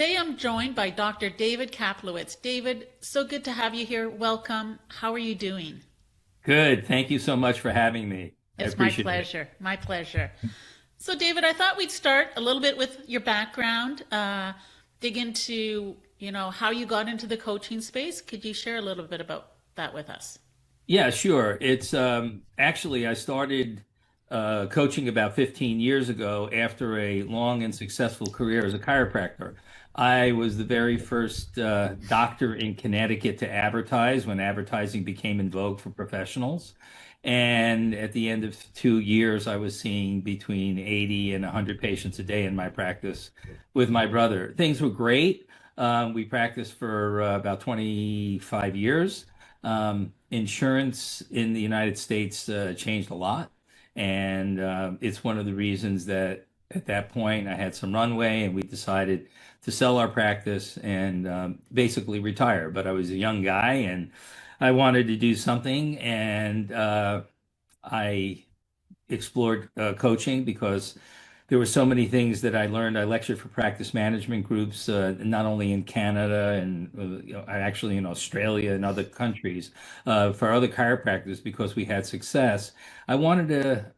today I'm joined by Dr. David Kaplowitz. David, so good to have you here. Welcome. How are you doing? Good. Thank you so much for having me. I It's my appreciate it. pleasure. My pleasure. So, David, I thought we'd start a little bit with your background, dig into, how you got into the coaching space. Could you share a little bit about that with us? Yeah, sure. It's actually I started coaching about 15 years ago after a long and successful career as a chiropractor. I was the very first doctor in Connecticut to advertise when advertising became in vogue for professionals. And at the end of 2 years, I was seeing between 80 and 100 patients a day in my practice with my brother. Things were great. We practiced for about 25 years. Insurance in the United States changed a lot. And it's one of the reasons that at that point I had some runway and we decided to sell our practice and basically retire. But I was a young guy and I wanted to do something. And I explored coaching because there were so many things that I learned. I lectured for practice management groups, not only in Canada and actually in Australia and other countries for other chiropractors because we had success. I wanted to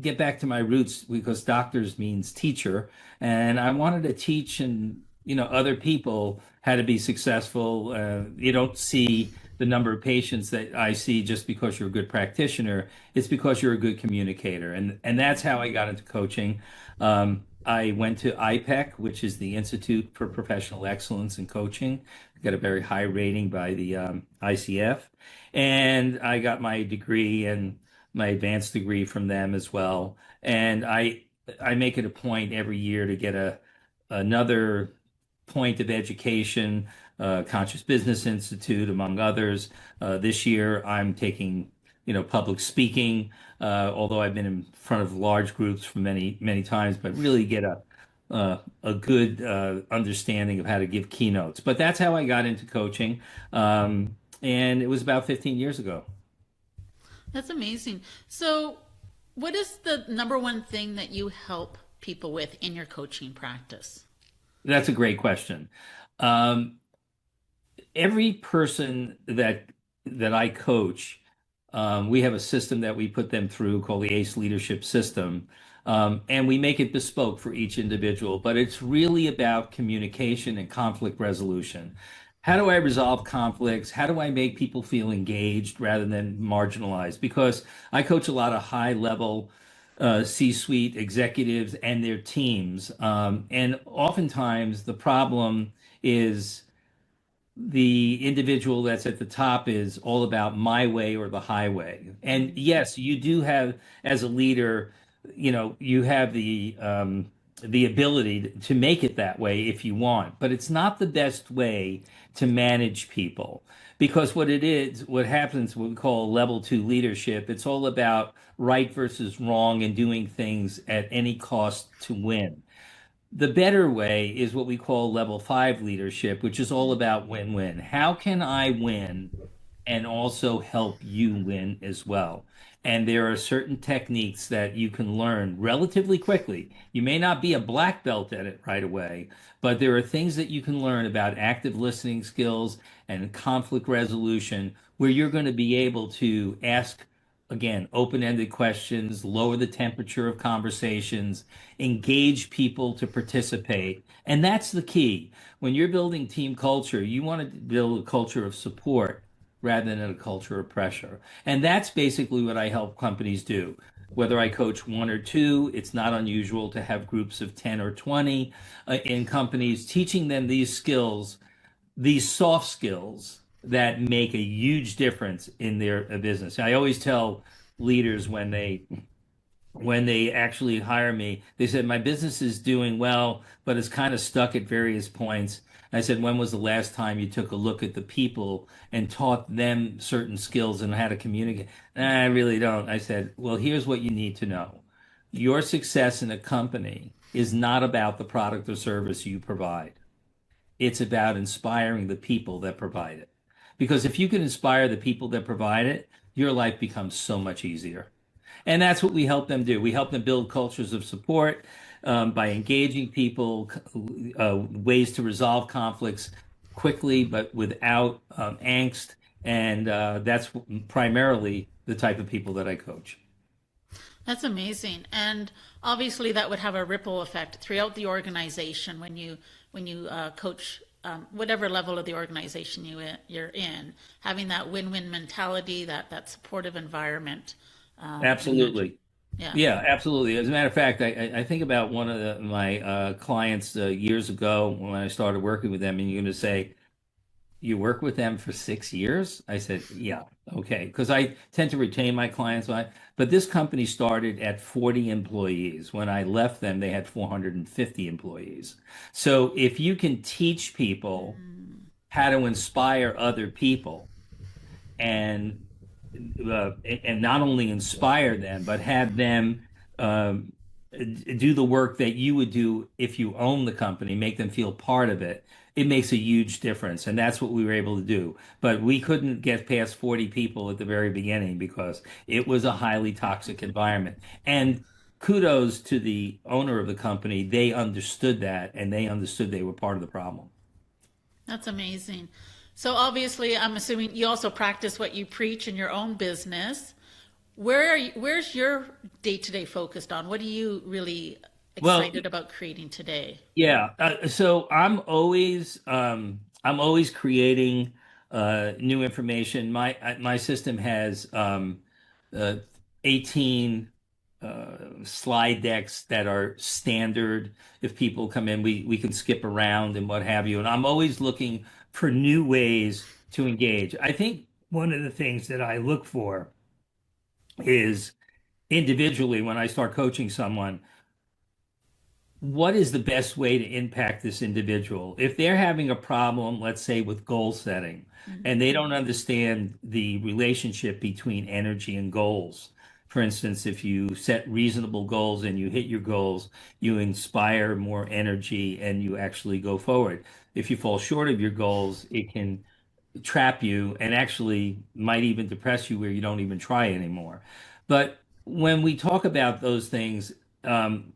get back to my roots because doctors means teacher, and I wanted to teach and other people how to be successful. You don't see the number of patients that I see just because you're a good practitioner. It's because you're a good communicator, and that's how I got into coaching. I went to IPEC, which is the Institute for Professional Excellence in Coaching. I got a very high rating by the ICF, and I got my degree and my advanced degree from them as well. And I make it a point every year to get another point of education, Conscious Business Institute, among others. This year, I'm taking, public speaking, although I've been in front of large groups for many, many times, but really get a good understanding of how to give keynotes. But that's how I got into coaching, and it was about 15 years ago. That's amazing. So, what is the number one thing that you help people with in your coaching practice? That's a great question. Um, every person that I coach, we have a system that we put them through called the ACE Leadership System, and we make it bespoke for each individual. But it's really about communication and conflict resolution. How do I resolve conflicts? How do I make people feel engaged rather than marginalized? Because I coach a lot of high level C-suite executives and their teams. And oftentimes the problem is the individual that's at the top is all about my way or the highway. And yes, you do have, as a leader, you have the ability to make it that way if you want, but it's not the best way to manage people. Because what happens, what we call level 2 leadership, it's all about right versus wrong and doing things at any cost to win. The better way is what we call level 5 leadership, which is all about win-win. How can I win and also help you win as well? And there are certain techniques that you can learn relatively quickly. You may not be a black belt at it right away, but there are things that you can learn about active listening skills and conflict resolution where you're going to be able to ask, again, open-ended questions, lower the temperature of conversations, engage people to participate. And that's the key. When you're building team culture, you want to build a culture of support rather than a culture of pressure. And that's basically what I help companies do. Whether I coach one or two, it's not unusual to have groups of 10 or 20 in companies, teaching them these skills, these soft skills that make a huge difference in their business. I always tell leaders when they actually hire me, they said, my business is doing well, but it's kind of stuck at various points. I said, when was the last time you took a look at the people and taught them certain skills and how to communicate? I really don't. I said, well, here's what you need to know. Your success in a company is not about the product or service you provide. It's about inspiring the people that provide it. Because if you can inspire the people that provide it, your life becomes so much easier. And that's what we help them do. We help them build cultures of support. by engaging people, ways to resolve conflicts quickly but without angst. And that's primarily the type of people that I coach. That's amazing. And obviously that would have a ripple effect throughout the organization when you coach whatever level of the organization you're in, having that win-win mentality, that supportive environment. You mentioned, Absolutely. yeah. Yeah, absolutely. As a matter of fact, I think about one of my clients years ago when I started working with them, and you're going to say, you work with them for 6 years? I said, yeah, okay. Because I tend to retain my clients. But this company started at 40 employees. When I left them, they had 450 employees. So if you can teach people Mm, how to inspire other people, and and not only inspire them, but have them um, do the work that you would do if you own the company, make them feel part of it. It makes a huge difference, and that's what we were able to do. But we couldn't get past 40 people at the very beginning because it was a highly toxic environment. And kudos to the owner of the company. They understood that, and they understood they were part of the problem. that's amazing. So obviously, I'm assuming you also practice what you preach in your own business. Where's your day-to-day focused on? What are you really Well, excited about creating today? yeah, so I'm always creating new information. My system has uh, 18 slide decks that are standard. If people come in, we can skip around and what have you. And I'm always looking for new ways to engage. I think one of the things that I look for is individually when I start coaching someone, what is the best way to impact this individual? If they're having a problem, let's say with goal setting, and they don't understand the relationship between energy and goals. For instance, if you set reasonable goals and you hit your goals, you inspire more energy and you actually go forward. If you fall short of your goals, it can trap you and actually might even depress you where you don't even try anymore. But when we talk about those things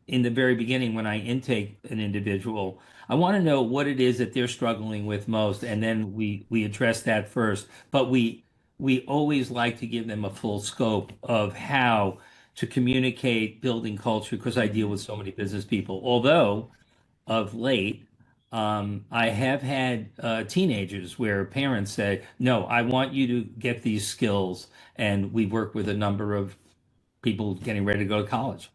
in the very beginning, when I intake an individual, I want to know what it is that they're struggling with most, and then we address that first. But we always like to give them a full scope of how to communicate building culture because I deal with so many business people. Although of late, I have had teenagers where parents say, "No, I want you to get these skills," and we work with a number of people getting ready to go to college.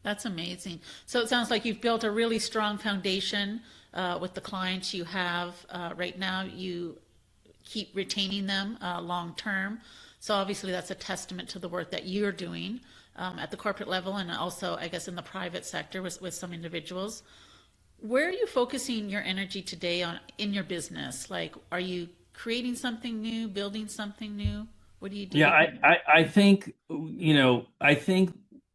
That's amazing. So it sounds like you've built a really strong foundation with the clients you have right now. You keep retaining them long term. So obviously that's a testament to the work that you're doing at the corporate level and also, I guess, in the private sector with some individuals. Where are you focusing your energy today on in your business? Like, are you creating something new, building something new? What do you Yeah, do? I think, I think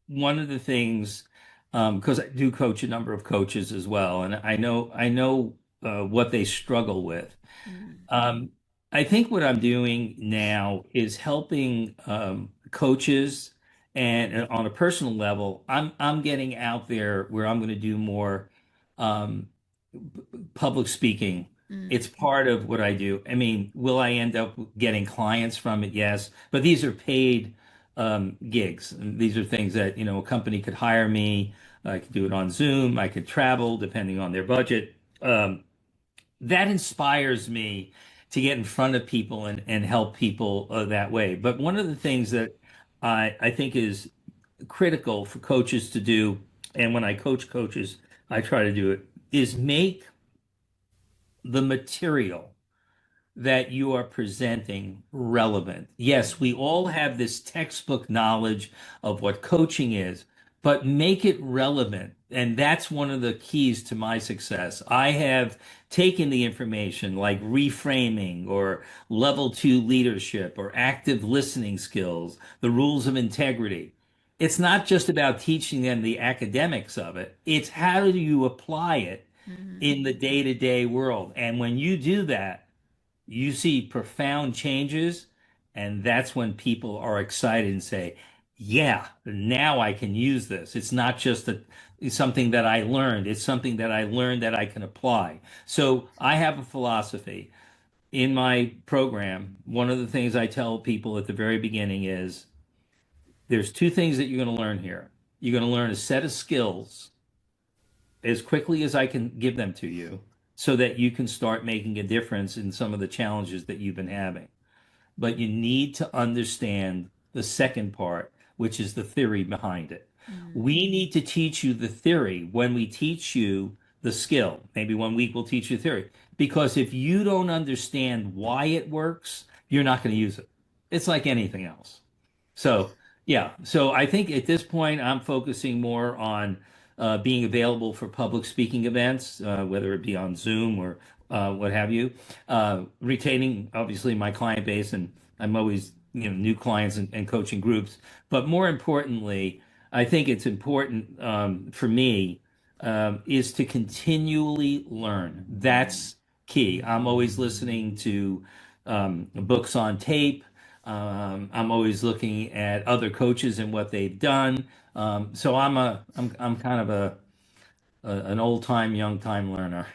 one of the things, because I do coach a number of coaches as well, and I know what they struggle with. Mm, Um, I think what I'm doing now is helping coaches, and on a personal level, I'm getting out there where I'm going to do more um, public speaking. mm, It's part of what I do. I mean, will I end up getting clients from it? Yes, but these are paid gigs. And these are things that, a company could hire me. I could do it on Zoom. I could travel depending on their budget. That inspires me to get in front of people and help people that way. But one of the things that I think is critical for coaches to do, and when I coach coaches, I try to do it, is make the material that you are presenting relevant. Yes, we all have this textbook knowledge of what coaching is, but make it relevant. And that's one of the keys to my success. I have taken the information like reframing or level 2 leadership or active listening skills, the rules of integrity. It's not just about teaching them the academics of it. It's how do you apply it mm. in the day-to-day world. And when you do that, you see profound changes, and that's when people are excited and say, "Yeah, now I can use this." It's not just something that I learned. It's something that I learned that I can apply. So I have a philosophy in my program. One of the things I tell people at the very beginning is there's two things that you're going to learn here. You're going to learn a set of skills as quickly as I can give them to you so that you can start making a difference in some of the challenges that you've been having. But you need to understand the second part, which is the theory behind it. Mm. We need to teach you the theory when we teach you the skill. Maybe 1 week we'll teach you theory. Because if you don't understand why it works, you're not going to use it. It's like anything else. So, yeah. So I think at this point, I'm focusing more on being available for public speaking events, whether it be on Zoom or what have you. Retaining, obviously, my client base, and I'm always, new clients and coaching groups. But more importantly, I think it's important for me is to continually learn. That's key. I'm always listening to books on tape. I'm always looking at other coaches and what they've done. So I'm kind of an old time, young time learner.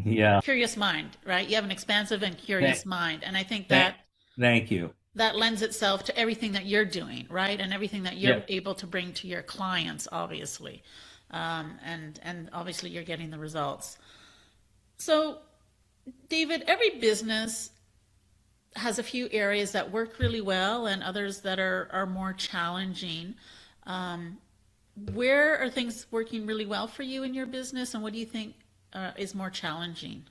Yeah. Curious mind, right? You have an expansive and curious Thank, mind. And I think thank, that thank you. that lends itself to everything that you're doing, right? And everything that you're Yeah. able to bring to your clients, obviously. And obviously you're getting the results. So, David, every business has a few areas that work really well and others that are more challenging. Um, where are things working really well for you in your business, and what do you think is more challenging?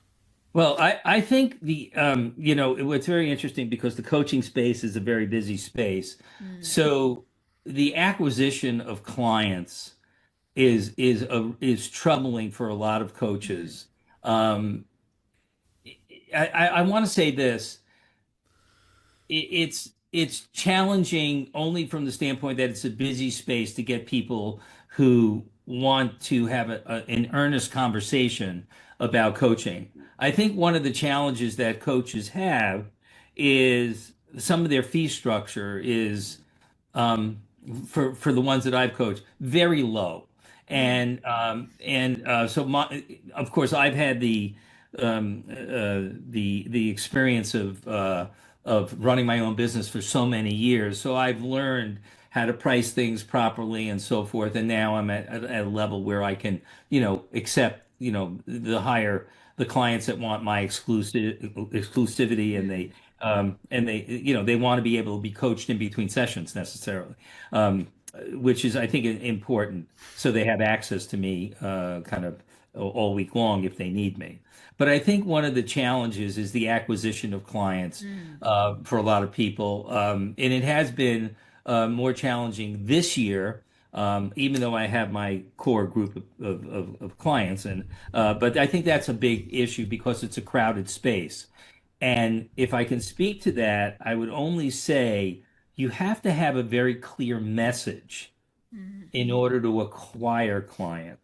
Well, I think what's very interesting because the coaching space is a very busy space. Mm. So the acquisition of clients is troubling for a lot of Mm. coaches. Um, I want to say this. It's challenging only from the standpoint that it's a busy space to get people who want to have an earnest conversation about coaching. I think one of the challenges that coaches have is some of their fee structure is um, for the ones that I've coached, very low. Mm. So of course I've had the experience of running my own business for so many years. So I've learned how to price things properly and so forth. And now I'm at a level where I can, accept, the clients that want my exclusivity, and Mm. they want to be able to be coached in between sessions necessarily, um, which is, I think, important. So they have access to me kind of all week long if they need me. But I think one of the challenges is the acquisition of clients Mm. for a lot of people. And it has been more challenging this year, even though I have my core group of clients. But I think that's a big issue because it's a crowded space. And if I can speak to that, I would only say you have to have a very clear message Mm. in order to acquire clients.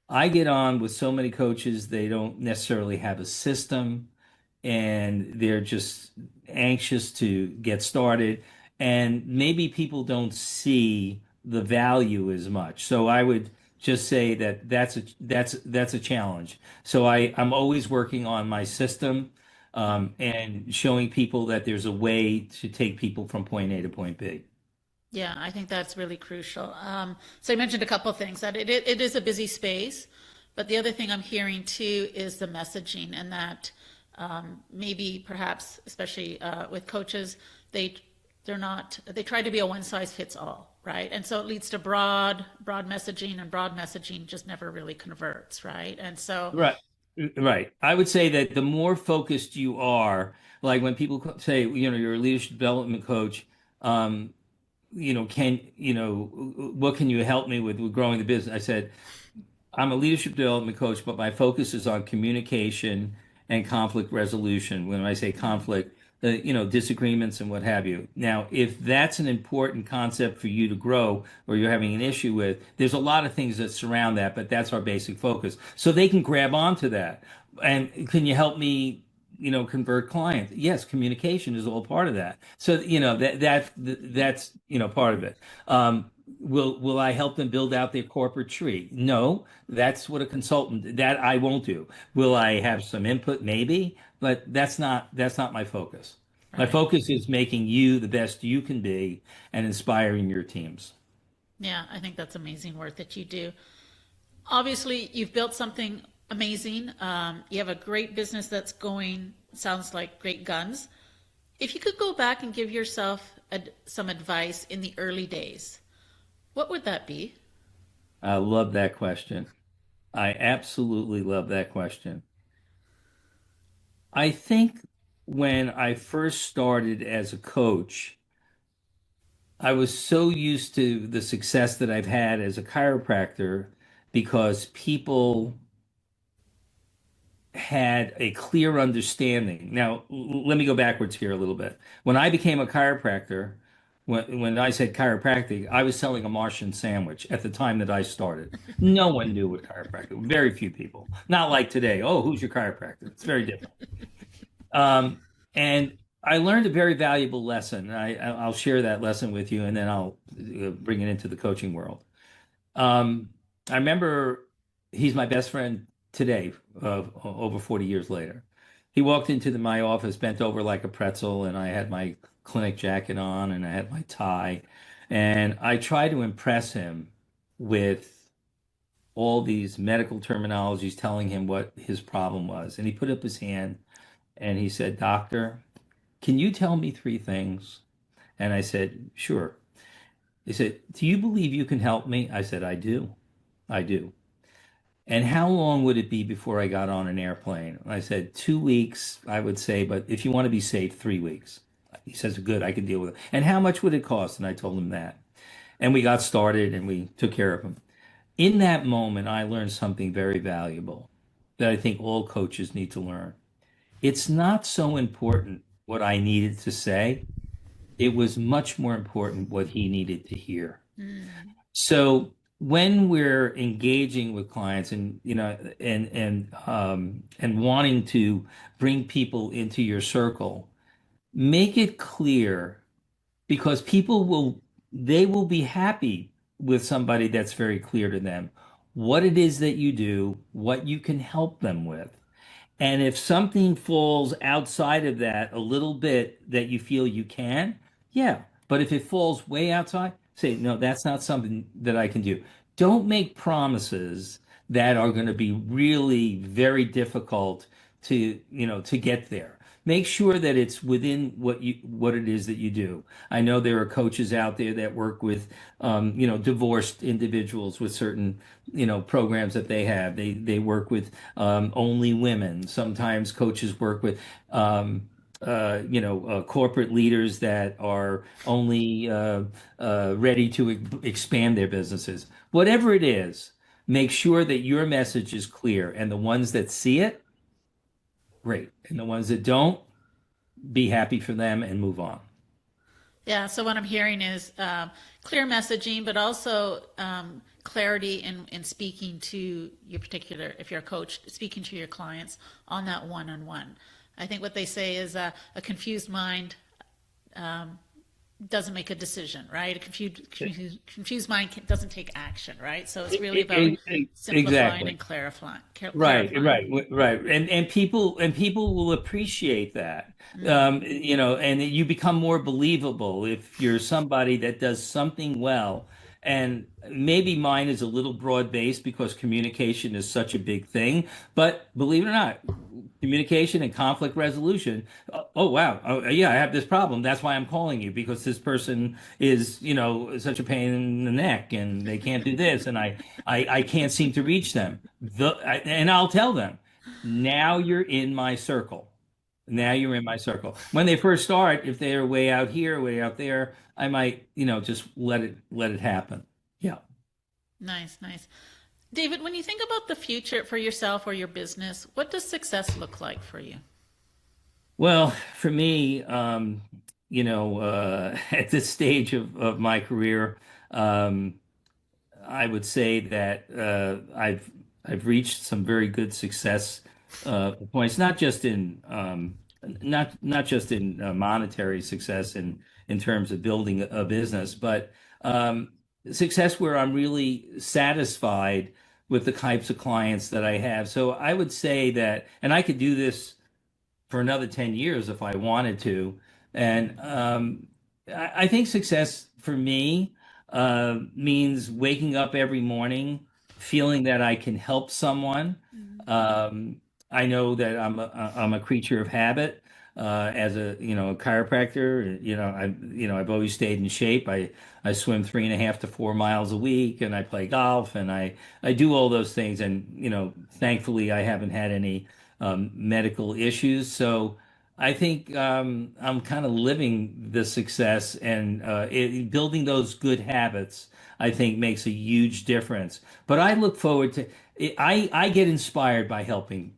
I get on with so many coaches, they don't necessarily have a system and they're just anxious to get started. And maybe people don't see the value as much. So I would just say that that's a challenge. So I'm always working on my system and showing people that there's a way to take people from point A to point B. Yeah, I think that's really crucial. So you mentioned a couple of things that it is a busy space, but the other thing I'm hearing too is the messaging, and that maybe perhaps, especially with coaches, they they try to be a one size fits all, right? And so it leads to broad messaging, and broad messaging just never really converts, right? And so, Right. Right. I would say that the more focused you are, like when people say, you're a leadership development coach, um, what can you help me with growing the business? I said, I'm a leadership development coach, but my focus is on communication and conflict resolution. When I say mm, conflict, disagreements and what have you. Now, if that's an important concept for you to grow or you're having an issue with, there's a lot of things that surround that, but that's our basic focus. So they can grab onto that. And can you help me, convert clients? Yes, communication is all part of that. So, that's part of it. will I help them build out their corporate tree? No, that's what a consultant that I won't do. Will I have some input? Maybe, but that's not my focus. My Right. focus is making you the best you can be and inspiring your teams. Yeah, I think that's amazing work that you do. Obviously, you've built something amazing. You have a great business that's going, sounds like great guns. If you could go back and give yourself some advice in the early days, what would that be? I love that question. I absolutely love that question. I think when I first started as a coach, I was so used to the success that I've had as a chiropractor because people had a clear understanding. Now, let me go backwards here a little bit. When I became a chiropractor, when I said chiropractic, I was selling a Martian sandwich at the time that I started. No one knew what chiropractic, very few people. Not like today. Oh, who's your chiropractor? It's very different. Um, and I learned a very valuable lesson. I'll share that lesson with you, and then I'll bring it into the coaching world. Um, I remember he's my best friend today, over 40 years later. He walked into my office bent over like a pretzel, and I had my clinic jacket on and I had my tie. And I tried to impress him with all these medical terminologies telling him what his problem was. And he put up his hand and he said, "Doctor, can you tell me three things?" And I said, "Sure." He said, "Do you believe you can help me?" I said, "I do. I do." "And how long would it be before I got on an airplane?" I said, "2 weeks, I would say, but if you want to be safe, 3 weeks." He says, "Good, I can deal with it." "And how much would it cost?" And I told him that. And we got started and we took care of him. In that moment, I learned something very valuable that I think all coaches need to learn. It's not so important what I needed to say. It was much more important what he needed to hear. Mm. So when we're engaging with clients and and wanting to bring people into your circle, make it clear because people will they will be happy with somebody that's very clear to them what it is that you do, what you can help them with. And if something falls outside of that a little bit that you feel you can, yeah. But if it falls way outside, say, no, that's not something that I can do. Don't make promises that are going to be really very difficult to get there. Make sure that it's within what it is that you do. I know there are coaches out there that work with divorced individuals with certain programs that they have. They work with only women. Sometimes coaches work with corporate leaders that are only ready to expand their businesses. Whatever it is, make sure that your message is clear, and the ones that see it, great, and the ones that don't, be happy for them and move on. Yeah, so what I'm hearing is clear messaging, but also clarity in speaking to your particular, if you're a coach, speaking to your clients on that one-on-one. I think what they say is a confused mind um, doesn't make a decision, right? A confused mind doesn't take action, right? So it's really about simplifying Exactly. and clarifying. Right, Clarifying. right, right. And people will appreciate that. Mm. And you become more believable if you're somebody that does something well. And maybe mine is a little broad-based because communication is such a big thing, but believe it or not, communication and conflict resolution. Oh, wow. Oh, yeah, I have this problem. That's why I'm calling you because this person is, such a pain in the neck and they can't do this and I can't seem to reach them. And I'll tell them, now you're in my circle. Now you're in my circle. When they first start, if they're way out here, way out there, I might, just let it happen. Yeah. Nice, nice. David, when you think about the future for yourself or your business, what does success look like for you? Well, for me, at this stage of my career, um, I would say that I've reached some very good success points, not just in monetary success in terms of building a business, but success where I'm really satisfied with the types of clients that I have. So I would say that, and I could do this for another 10 years if I wanted to. And I think success for me means waking up every morning feeling that I can help someone. Um, I know that I'm a creature of habit. As a chiropractor, I've always stayed in shape. I swim 3.5 to 4 miles a week, and I play golf, and I do all those things. And thankfully, I haven't had any medical issues. So I think I'm kind of living the success, and building those good habits, I think makes a huge difference. But I look forward to I get inspired by helping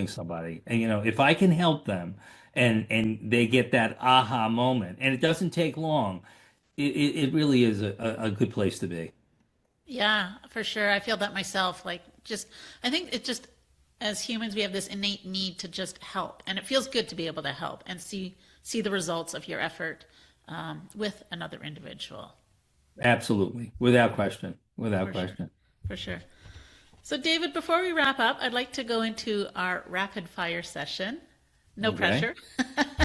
somebody. And if I can help them and they get that aha moment, and it doesn't take long, it really is a good place to be. Yeah, for sure. I feel that myself. I think it just, as humans, we have this innate need to just help, and it feels good to be able to help and see the results of your effort with another individual. Absolutely. Without question. Without For sure. question. For sure. So, David, before we wrap up, I'd like to go into our rapid fire session. No Okay. pressure.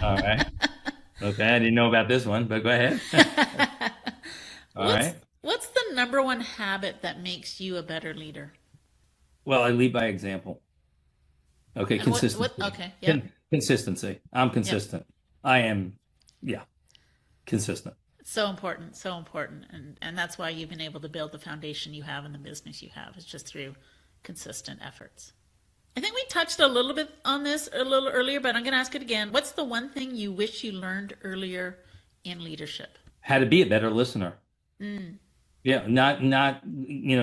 All right. Okay. I didn't know about this one, but go ahead. All What's right. what's the number one habit that makes you a better leader? Well, I lead by example. Okay. And what Consistency. okay, yeah. Consistency. I'm Yeah. consistent. I am, yeah, consistent. So important, so important. And that's why you've been able to build the foundation you have and the business you have. It's just through consistent efforts. I think we touched a little bit on this a little earlier, but I'm going to ask it again. What's the one thing you wish you learned earlier in leadership? How to be a better listener. Yeah, not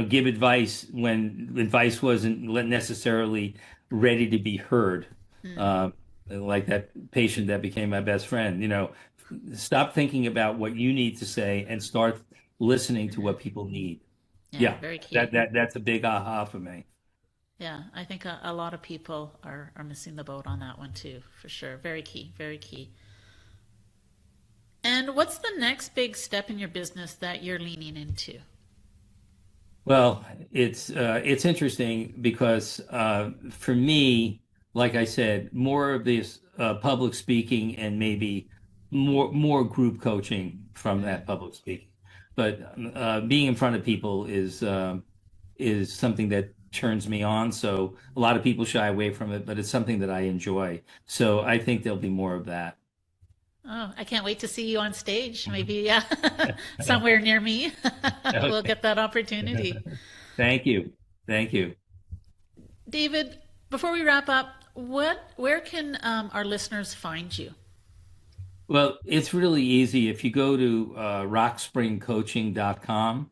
give advice when advice wasn't necessarily ready to be heard. Uh, like that patient that became my best friend. Stop thinking about what you need to say and start listening to what people need. Yeah, Yeah, very key. that's a big aha for me. Yeah, I think a lot of people are missing the boat on that one too, for sure. Very key, very key. And what's the next big step in your business that you're leaning into? Well, it's interesting because for me, like I said, more of this public speaking and maybe more group coaching from that public speaking. But being in front of people is something that turns me on. So a lot of people shy away from it, but it's something that I enjoy. So I think there'll be more of that. Oh, I can't wait to see you on stage. Maybe, yeah, somewhere near me. We'll Okay. get that opportunity. Thank you. Thank you. David, before we wrap up, where can our listeners find you? Well, it's really easy. If you go to rockspringcoaching.com,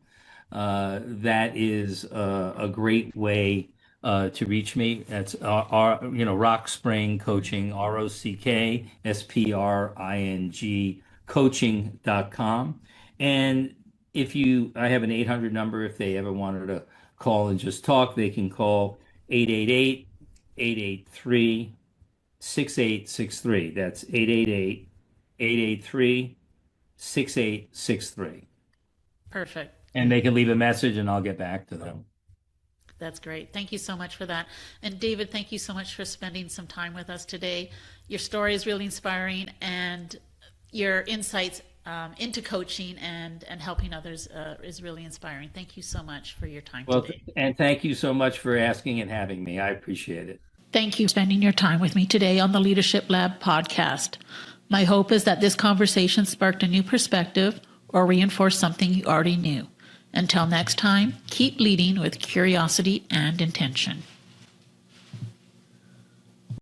that is a great way to reach me. That's Rock Spring Coaching, ROCKSPRING coaching.com. And I have an 800 number. If they ever wanted to call and just talk, they can call 888-883-6863. That's 888-883-6863. Perfect. And they can leave a message and I'll get back to them. That's great. Thank you so much for that. And David, thank you so much for spending some time with us today. Your story is really inspiring, and your insights into coaching and helping others is really inspiring. Thank you so much for your time Well, today. and thank you so much for asking and having me. I appreciate it. Thank you for spending your time with me today on the Leadership Lab podcast. My hope is that this conversation sparked a new perspective or reinforced something you already knew. Until next time, keep leading with curiosity and intention.